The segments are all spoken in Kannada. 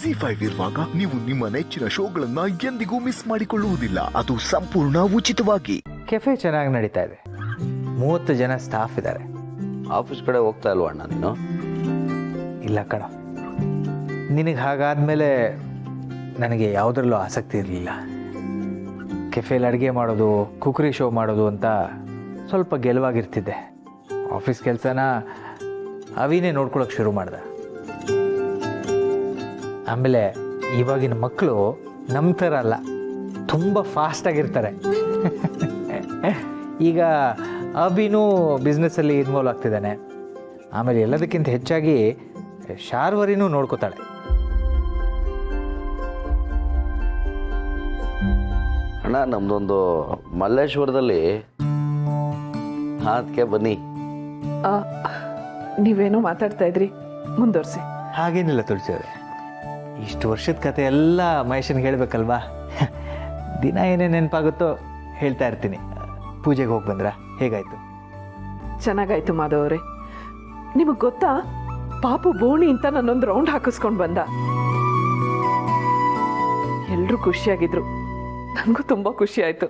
ಜಿ5 ಇರುವಾಗ ನೀವು ನಿಮ್ಮ ನೆಚ್ಚಿನ ಶೋಗಳನ್ನ ಎಂದಿಗೂ ಮಿಸ್ ಮಾಡಿಕೊಳ್ಳುವುದಿಲ್ಲ. ಅದು ಸಂಪೂರ್ಣ ಉಚಿತವಾಗಿ. ಕೆಫೆ ಚೆನ್ನಾಗಿ ನಡೀತಾ ಇದೆ. 30 ಜನ ಸ್ಟಾಫ್ ಇದ್ದಾರೆ. ಆಫೀಸ್ ಕಡೆ ಹೋಗ್ತಾ ಇಲ್ವಾ ಅಣ್ಣ ನೀನು? ಇಲ್ಲ ಕಣ, ನಿನಗೆ ಹಾಗಾದ್ಮೇಲೆ ನನಗೆ ಯಾವುದರಲ್ಲೂ ಆಸಕ್ತಿ ಇರಲಿಲ್ಲ. ಕೆಫೆಲಿ ಅಡುಗೆ ಮಾಡೋದು, ಕುಕ್ರಿ ಶೋ ಮಾಡೋದು ಅಂತ ಸ್ವಲ್ಪ ಗೆಲುವಾಗಿರ್ತಿದ್ದೆ. ಆಫೀಸ್ ಕೆಲಸನ ಅವಿನೇ ನೋಡ್ಕೊಳಕ್ಕೆ ಶುರು ಮಾಡ್ದೆ. ಆಮೇಲೆ ಇವಾಗಿನ ಮಕ್ಕಳು ನಮ್ಮ ಥರ ಅಲ್ಲ, ತುಂಬ ಫಾಸ್ಟಾಗಿರ್ತಾರೆ. ಈಗ ಅಭಿನೂ ಬಿಸ್ನೆಸ್ಸಲ್ಲಿ ಇನ್ವಾಲ್ವ್ ಆಗ್ತಿದ್ದಾನೆ. ಆಮೇಲೆ ಎಲ್ಲದಕ್ಕಿಂತ ಹೆಚ್ಚಾಗಿ ಶಾರ್ವರಿನೂ ನೋಡ್ಕೋತಾಳೆ. ಅಣ್ಣ ನಮ್ದೊಂದು ಮಲ್ಲೇಶ್ವರದಲ್ಲಿ ಅದಕ್ಕೆ ಬನ್ನಿ. ನೀವೇನೋ ಮಾತಾಡ್ತಾ ಇದ್ರಿ, ಮುಂದುವರ್ಸಿ. ಹಾಗೇನಿಲ್ಲ ತುಳಸಿಯವರೇ, ಇಷ್ಟು ವರ್ಷದ ಕತೆ ಎಲ್ಲ ಮಹೇಶನ್ಗೆ ಹೇಳಬೇಕಲ್ವಾ? ದಿನ ಏನೇನು ನೆನಪಾಗುತ್ತೋ ಹೇಳ್ತಾ ಇರ್ತೀನಿ. ಪೂಜೆಗೆ ಹೋಗಿ ಬಂದ್ರಾ? ಹೇಗಾಯಿತು? ಚೆನ್ನಾಗಾಯ್ತು ಮಾಧವ್ ಅವರೇ. ನಿಮಗೆ ಗೊತ್ತಾ, ಪಾಪು ಬೋಣಿ ಅಂತ ನನ್ನೊಂದು ರೌಂಡ್ ಹಾಕಿಸ್ಕೊಂಡು ಬಂದ. ಎಲ್ಲರೂ ಖುಷಿಯಾಗಿದ್ರು, ನನಗೂ ತುಂಬ ಖುಷಿ ಆಯಿತು.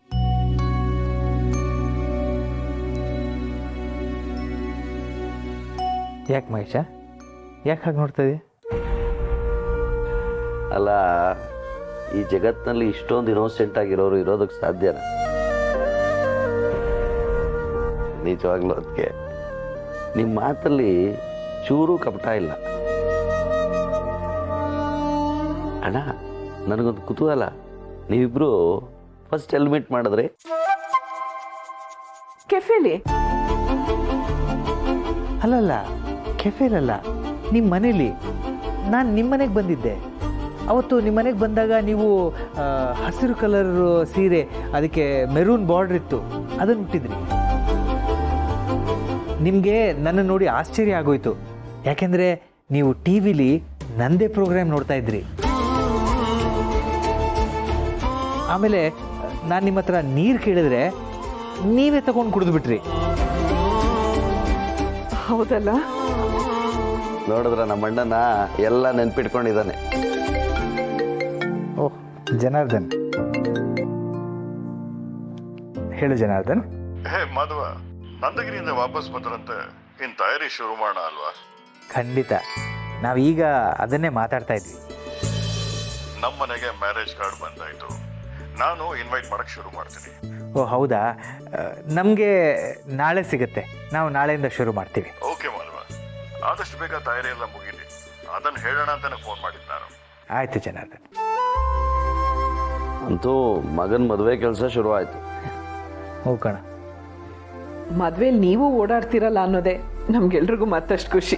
ಯಾಕೆ ಮಹೇಶ, ಯಾಕೆ ಹಾಗೆ ನೋಡ್ತಾ ಇದೆಯಾ? ಅಲ್ಲ, ಈ ಜಗತ್ತಿನಲ್ಲಿ ಇಷ್ಟೊಂದು ಇನೋಸೆಂಟ್ ಆಗಿರೋರು ಇರೋದಕ್ಕೆ ಸಾಧ್ಯನಾ? ನಿಜವಾಗ್ಲೂ ಅದಕ್ಕೆ ನಿಮ್ಮ ಮಾತಲ್ಲಿ ಚೂರು ಕಪಟ ಇಲ್ಲ. ಅಣ್ಣ ನನಗೊಂದು ಕುತೂಹಲ, ನೀವಿಬ್ರು ಫಸ್ಟ್ ಎಲ್ಲಿ ಮೀಟ್ ಮಾಡಿದ್ರಿ? ಕೆಫೆಲಿ. ಅಲ್ಲಲ್ಲ, ಕೆಫೆಲಲ್ಲ, ನಿಮ್ಮ ಮನೇಲಿ. ನಾನು ನಿಮ್ಮ ಮನೆಗೆ ಬಂದಿದ್ದೆ ಅವತ್ತು. ನಿಮ್ಮ ಮನೆಗೆ ಬಂದಾಗ ನೀವು ಹಸಿರು ಕಲರ್ ಸೀರೆ, ಅದಕ್ಕೆ ಮೆರೂನ್ ಬಾರ್ಡರ್ ಇತ್ತು, ಅದನ್ನು ಹುಟ್ಟಿದ್ರಿ. ನಿಮಗೆ ನನ್ನ ನೋಡಿ ಆಶ್ಚರ್ಯ ಆಗೋಯ್ತು. ಯಾಕೆಂದರೆ ನೀವು ಟಿ ವಿಲಿ ನಂದೇ ಪ್ರೋಗ್ರಾಮ್ ನೋಡ್ತಾ ಇದ್ರಿ. ಆಮೇಲೆ ನಾನು ನಿಮ್ಮ ಹತ್ರ ನೀರು ಕೇಳಿದ್ರೆ ನೀವೇ ತಗೊಂಡು ಕುಡಿದ್ಬಿಟ್ರಿ. ಹೌದಲ್ಲ? ನೋಡಿದ್ರ ನಮ್ಮ ಅಣ್ಣನ ಎಲ್ಲ ನೆನ್ಪಿಟ್ಕೊಂಡಿದ್ದಾನೆ. ಓಹ್ ಜನಾರ್ದನ್, ಹೇಳು ಜನಾರ್ದನ್. ಹೇ ಮಾಧವ, ನಂದಗಿರಿಯಿಂದ ವಾಪಸ್ ಬಂದ್ರಂತೆ, ಇನ್ ತಯಾರಿ ಶುರು ಮಾಡೋಣ ಅಲ್ವಾ? ಖಂಡಿತ, ನಾವೀಗ ಅದನ್ನೇ ಮಾತಾಡ್ತಾ ಇದ್ವಿ. ನಮ್ಮ ಮನೆಗೆ ಮ್ಯಾರೇಜ್ ಕಾರ್ಡ್ ಬಂದಾಯ್ತು, ನಾನು ಇನ್ವೈಟ್ ಮಾಡಕ್ ಶುರು ಮಾಡ್ತೀನಿ. ಓ ಹೌದಾ? ನಮಗೆ ನಾಳೆ ಸಿಗುತ್ತೆ, ನಾವು ನಾಳೆಯಿಂದ ಶುರು ಮಾಡ್ತೀವಿ. ಓಕೆ ಮಾಧವ, ಆದಷ್ಟು ಬೇಗ ತಯಾರಿ ಎಲ್ಲ ಮುಗಿಲಿ, ಅದನ್ನು ಹೇಳೋಣ ಅಂತಾನೆ ಫೋನ್ ಮಾಡಿದ್ದು ನಾನು. ಆಯಿತು ಜನಾರ್ದನ್. ಅಂತೂ ಮಗನ ಮದುವೆ ಕೆಲಸ ಶುರು ಆಯ್ತು. ಹೋಗೋಣ. ಮದ್ವೆಲಿ ನೀವು ಓಡಾಡ್ತಿರಲ್ಲ ಅನ್ನೋದೇ ನಮ್ಗೆಲ್ರಿಗೂ ಮತ್ತಷ್ಟು ಖುಷಿ.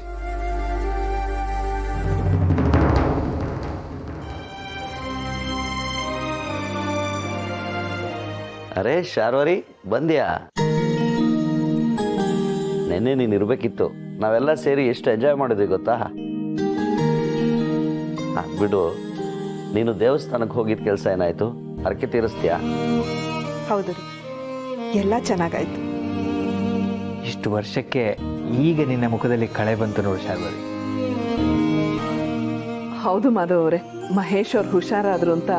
ಅರೇ ಶಾರ್ವರಿ, ಬಂದ್ಯಾ? ನೆನ್ನೆ ನೀನು ಇರ್ಬೇಕಿತ್ತು. ನಾವೆಲ್ಲ ಸೇರಿ ಎಷ್ಟು ಎಂಜಾಯ್ ಮಾಡಿದ್ವಿ ಗೊತ್ತಾ? ಬಿಡು, ನೀನು ದೇವಸ್ಥಾನಕ್ಕೆ ಹೋಗಿದ್ದ ಕೆಲಸ ಏನಾಯ್ತು? ಹರಕೆ ತೀರಿಸ್ತೀಯಾ? ಹೌದು ರೀ, ಎಲ್ಲ ಚೆನ್ನಾಗಾಯ್ತು. ಇಷ್ಟು ವರ್ಷಕ್ಕೆ ಈಗ ನಿನ್ನ ಮುಖದಲ್ಲಿ ಕಳೆ ಬಂತು ನೋಡು ಶಾರ್ವರಿ. ಹೌದು ಮಾಧವ್ ಅವರೇ, ಮಹೇಶ್ ಅವ್ರು ಹುಷಾರಾದ್ರು ಅಂತ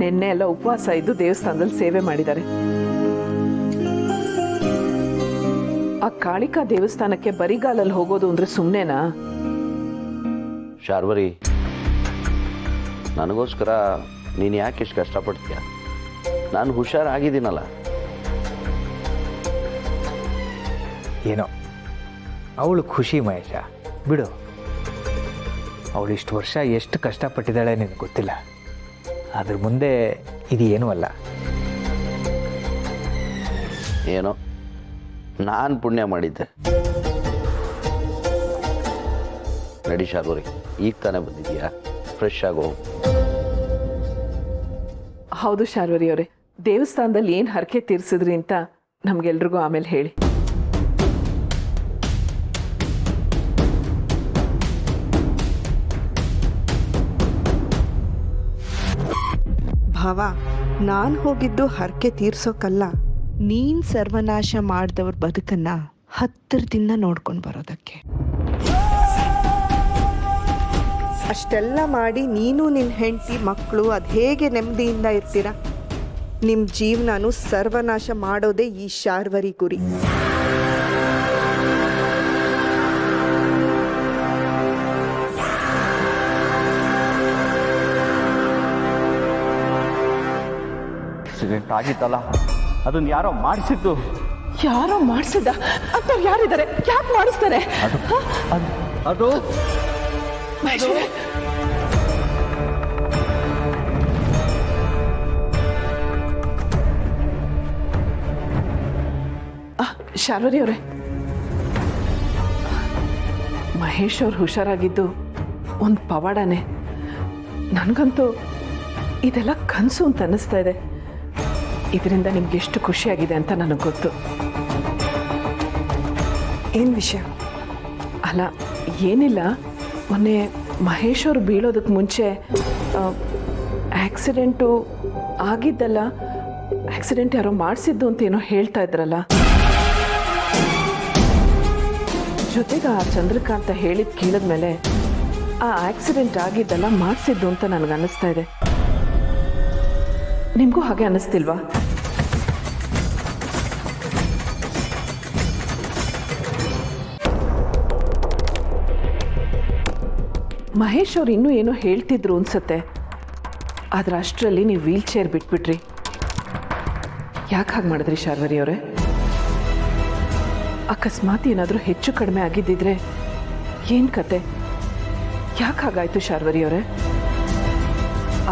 ನಿನ್ನೆ ಎಲ್ಲ ಉಪವಾಸ ಇದ್ದು ದೇವಸ್ಥಾನದಲ್ಲಿ ಸೇವೆ ಮಾಡಿದ್ದಾರೆ. ಆ ಕಾಳಿಕಾ ದೇವಸ್ಥಾನಕ್ಕೆ ಬರಿಗಾಲಲ್ಲಿ ಹೋಗೋದು ಅಂದ್ರೆ ಸುಮ್ಮನೆನಾ? ಶಾರ್ವರಿ, ನನಗೋಸ್ಕರ ನೀನು ಯಾಕೆ ಇಷ್ಟು ಕಷ್ಟಪಡ್ತೀಯ? ನಾನು ಹುಷಾರಾಗಿದ್ದೀನಲ್ಲ. ಏನೋ ಅವಳು ಖುಷಿ ಮಹೇಶ, ಬಿಡು. ಅವಳು ಇಷ್ಟು ವರ್ಷ ಎಷ್ಟು ಕಷ್ಟಪಟ್ಟಿದ್ದಾಳೆ ನಿನಗೆ ಗೊತ್ತಿಲ್ಲ. ಅದ್ರ ಮುಂದೆ ಇದು ಏನೂ ಅಲ್ಲ. ಏನೋ ನಾನು ಪುಣ್ಯ ಮಾಡಿದ್ದೆ. ನಡಿ ಶಾರ್ವರಿ, ಈಗ ತಾನೇ ಬಂದಿದ್ದೀಯಾ, ಫ್ರೆಶ್ ಆಗೋ. ಹೌದು ಶಾರ್ವರಿ ಅವರೇ, ದೇವಸ್ಥಾನದಲ್ಲಿ ಏನು ಹರಕೆ ತೀರಿಸಿದ್ರಿ ಅಂತ ನಮ್ಗೆಲ್ರಿಗೂ ಆಮೇಲೆ ಹೇಳಿ. ಭಾವ, ನಾನು ಹೋಗಿದ್ದು ಹರಕೆ ತೀರ್ಸೋಕಲ್ಲ, ನೀನ್ ಸರ್ವನಾಶ ಮಾಡಿದವ್ರ ಬದುಕನ್ನ ಹತ್ತಿರದಿಂದ ನೋಡ್ಕೊಂಡು ಬರೋದಕ್ಕೆ. ಅಷ್ಟೆಲ್ಲ ಮಾಡಿ ನೀನು ನಿನ್ನ ಹೆಂಡತಿ ಮಕ್ಕಳು ಅದು ಹೇಗೆ ನೆಮ್ಮದಿಯಿಂದ ಇರ್ತೀರ? ನಿಮ್ಮ ಜೀವನನೂ ಸರ್ವನಾಶ ಮಾಡೋದೇ ಈ ಶಾರ್ವರಿ ಗುರಿ. ಆಕ್ಸಿಡೆಂಟ್ ಆಗಿತ್ತಲ್ಲ, ಅದನ್ನ ಯಾರೋ ಮಾಡಿಸಿದ್ದು. ಯಾರೋ ಮಾಡಿಸಿದ ಅಂತವ್ರು ಯಾರಿದ್ದಾರೆ? ಯಾಕೆ ಮಾಡಿಸ್ತಾರೆ? ಅದು ಮಹೇಶ್ವರೇ, ಶಾರ್ವರಿ ಅವರೇ, ಮಹೇಶ್ ಅವ್ರು ಹುಷಾರಾಗಿದ್ದು ಒಂದು ಪವಾಡನೇ. ನನಗಂತೂ ಇದೆಲ್ಲ ಕನಸು ಅಂತ ಅನ್ನಿಸ್ತಾ ಇದೆ. ಇದರಿಂದ ನಿಮ್ಗೆ ಎಷ್ಟು ಖುಷಿಯಾಗಿದೆ ಅಂತ ನನಗೆ ಗೊತ್ತು. ಏನು ವಿಷಯ? ಅಲ್ಲ, ಏನಿಲ್ಲ. ಮೊನ್ನೆ ಮಹೇಶ್ ಅವರು ಬೀಳೋದಕ್ಕೆ ಮುಂಚೆ ಆಕ್ಸಿಡೆಂಟು ಆಗಿದ್ದಲ್ಲ, ಆಕ್ಸಿಡೆಂಟ್ ಯಾರೋ ಮಾಡಿಸಿದ್ದು ಅಂತ ಏನೋ ಹೇಳ್ತಾ ಇದ್ರಲ್ಲ. ಜೊತೆಗೆ ಆ ಚಂದ್ರಕಾಂತ ಹೇಳಿದ ಕೇಳಿದ್ಮೇಲೆ ಆ ಆಕ್ಸಿಡೆಂಟ್ ಆಗಿದ್ದಲ್ಲ ಮಾಡಿಸಿದ್ದು ಅಂತ ನನಗೆ ಅನ್ನಿಸ್ತಾ ಇದೆ. ನಿಮಗೂ ಹಾಗೆ ಅನ್ನಿಸ್ತಿಲ್ವಾ? ಮಹೇಶ್ ಅವ್ರು ಇನ್ನೂ ಏನೋ ಹೇಳ್ತಿದ್ರು ಅನ್ಸತ್ತೆ. ಆದ್ರೆ ಅಷ್ಟರಲ್ಲಿ ನೀವು ವೀಲ್ ಚೇರ್ ಬಿಟ್ಬಿಟ್ರಿ. ಯಾಕೆ ಹಾಗೆ ಮಾಡಿದ್ರಿ ಶಾರ್ವರಿ ಅವರೇ? ಅಕಸ್ಮಾತ್ ಏನಾದರೂ ಹೆಚ್ಚು ಕಡಿಮೆ ಆಗಿದ್ದಿದ್ರೆ ಏನು ಕತೆ? ಯಾಕೆ ಹಾಗಾಯ್ತು ಶಾರ್ವರಿ ಅವರೇ?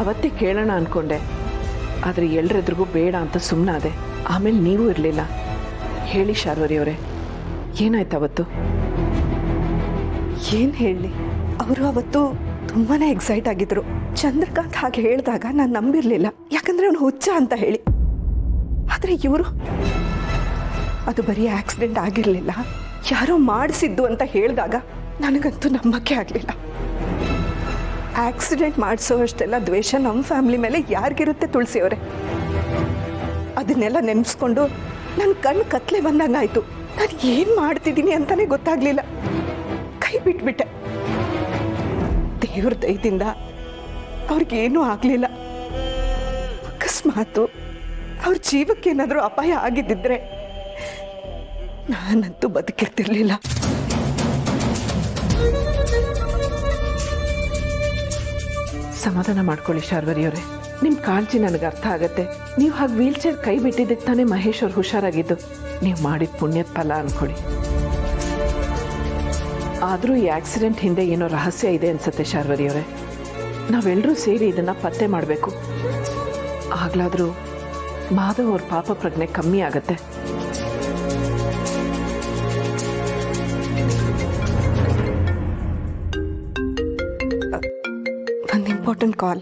ಅವತ್ತೇ ಕೇಳೋಣ ಅಂದ್ಕೊಂಡೆ, ಆದರೆ ಎಲ್ರೆದ್ರಿಗೂ ಬೇಡ ಅಂತ ಸುಮ್ಮನಾದೆ. ಆಮೇಲೆ ನೀವು ಇರಲಿಲ್ಲ. ಹೇಳಿ ಶಾರ್ವರಿ ಅವರೇ, ಏನಾಯ್ತು ಅವತ್ತು? ಏನು ಹೇಳಲಿ, ಅವರು ಅವತ್ತು ತುಂಬಾ ಎಕ್ಸೈಟ್ ಆಗಿದ್ರು. ಚಂದ್ರಕಾಂತ್ ಹಾಗೆ ಹೇಳಿದಾಗ ನಾನು ನಂಬಿರಲಿಲ್ಲ, ಯಾಕಂದರೆ ಅವನು ಹುಚ್ಚ ಅಂತ ಹೇಳಿ. ಆದರೆ ಇವರು ಅದು ಬರೀ ಆಕ್ಸಿಡೆಂಟ್ ಆಗಿರಲಿಲ್ಲ, ಯಾರೋ ಮಾಡಿಸಿದ್ದು ಅಂತ ಹೇಳಿದಾಗ ನನಗಂತೂ ನಂಬಕ್ಕೆ ಆಗಲಿಲ್ಲ. ಆಕ್ಸಿಡೆಂಟ್ ಮಾಡಿಸೋ ಅಷ್ಟೆಲ್ಲ ದ್ವೇಷ ನಮ್ಮ ಫ್ಯಾಮಿಲಿ ಮೇಲೆ ಯಾರಿಗಿರುತ್ತೆ ತುಳಸಿ ಅವರೇ? ಅದನ್ನೆಲ್ಲ ನೆನೆಸ್ಕೊಂಡು ನನ್ನ ಕಣ್ಣು ಕತ್ಲೆ ಬಂದಂಗಾಯ್ತು. ನಾನು ಏನು ಮಾಡ್ತಿದ್ದೀನಿ ಅಂತಲೇ ಗೊತ್ತಾಗಲಿಲ್ಲ. ಕೈ ಬಿಟ್ಬಿಟ್ಟೆ. ದೇವ್ರ ದಯದಿಂದ ಅವ್ರಿಗೇನೂ ಆಗಲಿಲ್ಲ. ಅಕಸ್ಮಾತು ಅವ್ರ ಜೀವಕ್ಕೇನಾದರೂ ಅಪಾಯ ಆಗಿದ್ದಿದ್ರೆ ನಾನಂತೂ ಬದುಕಿರ್ತಿರ್ಲಿಲ್ಲ. ಸಮಾಧಾನ ಮಾಡ್ಕೊಳ್ಳಿ ಶಾರ್ವರಿ ಅವರೇ, ನಿಮ್ಮ ಕಾಳಜಿ ನನಗೆ ಅರ್ಥ ಆಗತ್ತೆ. ನೀವು ಹಾಗೆ ವೀಲ್ ಚೇರ್ ಕೈ ಬಿಟ್ಟಿದ್ದಕ್ಕೆ ತಾನೇ ಮಹೇಶ್ ಅವ್ರು ಹುಷಾರಾಗಿದ್ದು. ನೀವು ಮಾಡಿದ ಪುಣ್ಯದ ಫಲ ಅನ್ಕೊಳ್ಳಿ. ಆದರೂ ಈ ಆಕ್ಸಿಡೆಂಟ್ ಹಿಂದೆ ಏನೋ ರಹಸ್ಯ ಇದೆ ಅನ್ಸುತ್ತೆ ಶಾರ್ವರಿ ಅವರೇ. ನಾವೆಲ್ಲರೂ ಸೇರಿ ಇದನ್ನು ಪತ್ತೆ ಮಾಡಬೇಕು. ಆಗ್ಲಾದರೂ ಮಾಧವ್ ಅವ್ರ ಪಾಪ ಪ್ರಜ್ಞೆ ಕಮ್ಮಿ ಆಗತ್ತೆ. ಒಂದು important call.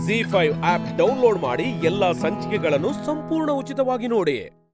ZEE5 app download ಮಾಡಿ ಎಲ್ಲಾ ಸಂಚಿಕೆಗಳನ್ನು ಸಂಪೂರ್ಣ ಉಚಿತವಾಗಿ ನೋಡಿ.